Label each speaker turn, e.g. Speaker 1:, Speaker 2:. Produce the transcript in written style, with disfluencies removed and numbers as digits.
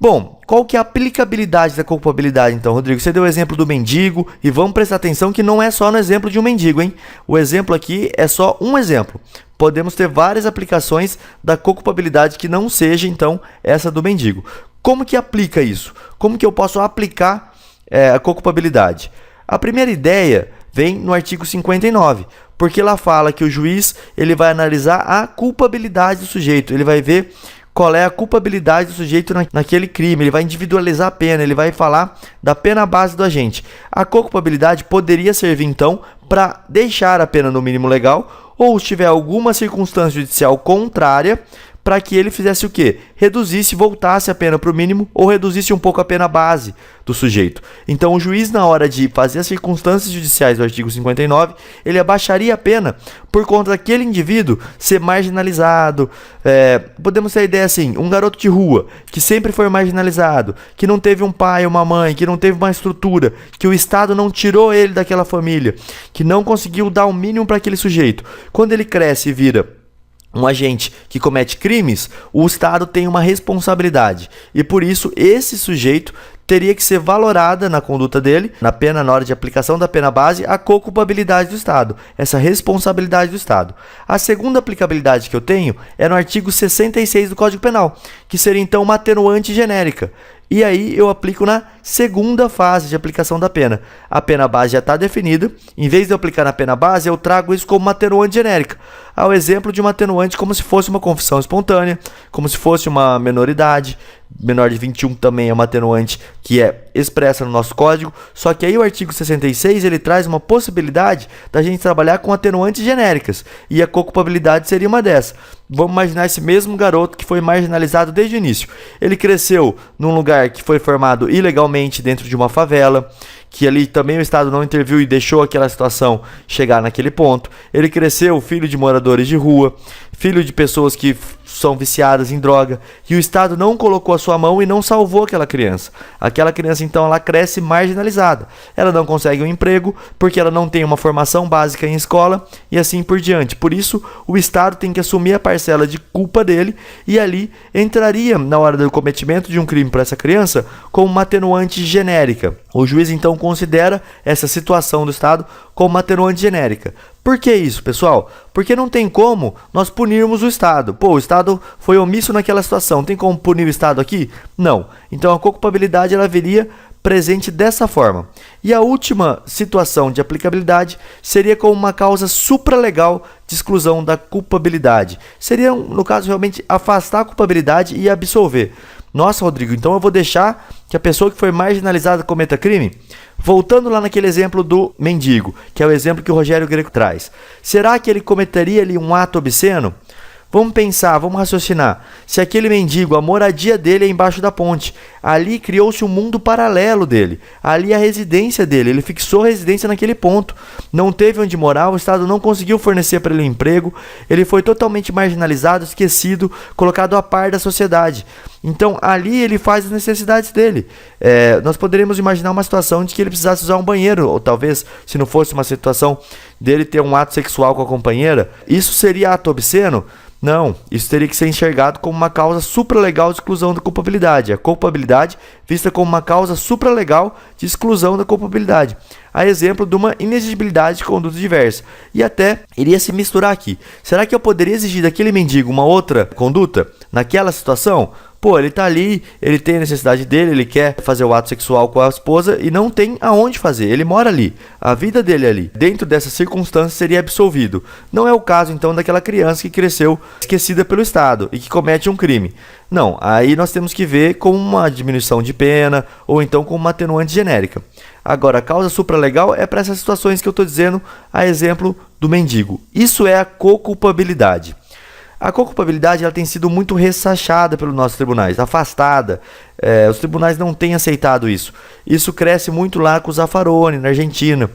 Speaker 1: Bom, qual que é a aplicabilidade da culpabilidade então, Rodrigo? Você deu o exemplo do mendigo e vamos prestar atenção que não é só no exemplo de um mendigo, hein? O exemplo aqui é só um exemplo. Podemos ter várias aplicações da culpabilidade que não seja, então, essa do mendigo. Como que aplica isso? Como que eu posso aplicar a culpabilidade? A primeira ideia vem no artigo 59, porque lá fala que o juiz ele vai analisar a culpabilidade do sujeito, ele vai ver qual é a culpabilidade do sujeito naquele crime, ele vai individualizar a pena, ele vai falar da pena base do agente. A culpabilidade poderia servir, então, para deixar a pena no mínimo legal, ou se tiver alguma circunstância judicial contrária, para que ele fizesse o quê? Reduzisse, voltasse a pena para o mínimo ou reduzisse um pouco a pena base do sujeito. Então, o juiz, na hora de fazer as circunstâncias judiciais do artigo 59, ele abaixaria a pena por conta daquele indivíduo ser marginalizado. Podemos ter a ideia assim, um garoto de rua que sempre foi marginalizado, que não teve um pai ou uma mãe, que não teve uma estrutura, que o Estado não tirou ele daquela família, que não conseguiu dar o mínimo para aquele sujeito. Quando ele cresce e vira um agente que comete crimes, o Estado tem uma responsabilidade e por isso esse sujeito teria que ser valorada na conduta dele, na pena, na hora de aplicação da pena base, a culpabilidade do Estado, essa responsabilidade do Estado. A segunda aplicabilidade que eu tenho é no artigo 66 do Código Penal, que seria então uma atenuante genérica. E aí eu aplico na segunda fase de aplicação da pena. A pena base já está definida. Em vez de eu aplicar na pena base, eu trago isso como uma atenuante genérica. Ao exemplo de uma atenuante como se fosse uma confissão espontânea, como se fosse uma menoridade. Menor de 21 também é uma atenuante que é expressa no nosso código. Só que aí o artigo 66 ele traz uma possibilidade da gente trabalhar com atenuantes genéricas. E a culpabilidade seria uma dessas. Vamos imaginar esse mesmo garoto que foi marginalizado desde o início. Ele cresceu num lugar que foi formado ilegalmente dentro de uma favela, que ali também o Estado não interviu e deixou aquela situação chegar naquele ponto. Ele cresceu filho de moradores de rua, filho de pessoas que são viciadas em droga, e o Estado não colocou a sua mão e não salvou aquela criança. Aquela criança, então, ela cresce marginalizada. Ela não consegue um emprego porque ela não tem uma formação básica em escola e assim por diante. Por isso, o Estado tem que assumir a parcela de culpa dele e ali entraria, na hora do cometimento de um crime para essa criança, como uma atenuante genérica. O juiz, então, considera essa situação do Estado como uma atenuante genérica. Por que isso, pessoal? Porque não tem como nós punirmos o Estado. Pô, o Estado foi omisso naquela situação. Tem como punir o Estado aqui? Não. Então, a culpabilidade ela viria presente dessa forma. E a última situação de aplicabilidade seria como uma causa supralegal de exclusão da culpabilidade. Seria, no caso, realmente afastar a culpabilidade e absolver. Nossa, Rodrigo, então eu vou deixar que a pessoa que foi marginalizada cometa crime? Voltando lá naquele exemplo do mendigo, que é o exemplo que o Rogério Greco traz. Será que ele cometeria ali um ato obsceno? Vamos pensar, vamos raciocinar. Se aquele mendigo, a moradia dele é embaixo da ponte, ali criou-se um mundo paralelo dele, ali a residência dele, ele fixou a residência naquele ponto, não teve onde morar, o Estado não conseguiu fornecer para ele um emprego, ele foi totalmente marginalizado, esquecido, colocado à par da sociedade. Então ali ele faz as necessidades dele. Nós poderíamos imaginar uma situação de que ele precisasse usar um banheiro, ou talvez, se não fosse uma situação dele ter um ato sexual com a companheira, isso seria ato obsceno? Não, isso teria que ser enxergado como uma causa supralegal de exclusão da culpabilidade. A culpabilidade vista como uma causa supralegal de exclusão da culpabilidade. A exemplo de uma inexigibilidade de conduta diversa. E até iria se misturar aqui. Será que eu poderia exigir daquele mendigo uma outra conduta naquela situação? Pô, ele tá ali, ele tem a necessidade dele, ele quer fazer o ato sexual com a esposa e não tem aonde fazer, ele mora ali, a vida dele é ali. Dentro dessa circunstância seria absolvido. Não é o caso então daquela criança que cresceu esquecida pelo Estado e que comete um crime. Não, aí nós temos que ver como uma diminuição de pena ou então como uma atenuante genérica. Agora, a causa supralegal é para essas situações que eu estou dizendo, a exemplo do mendigo. Isso é a co-culpabilidade. A culpabilidade ela tem sido muito ressachada pelos nossos tribunais, afastada. Os tribunais não têm aceitado isso. Isso cresce muito lá com o Zaffaroni, na Argentina.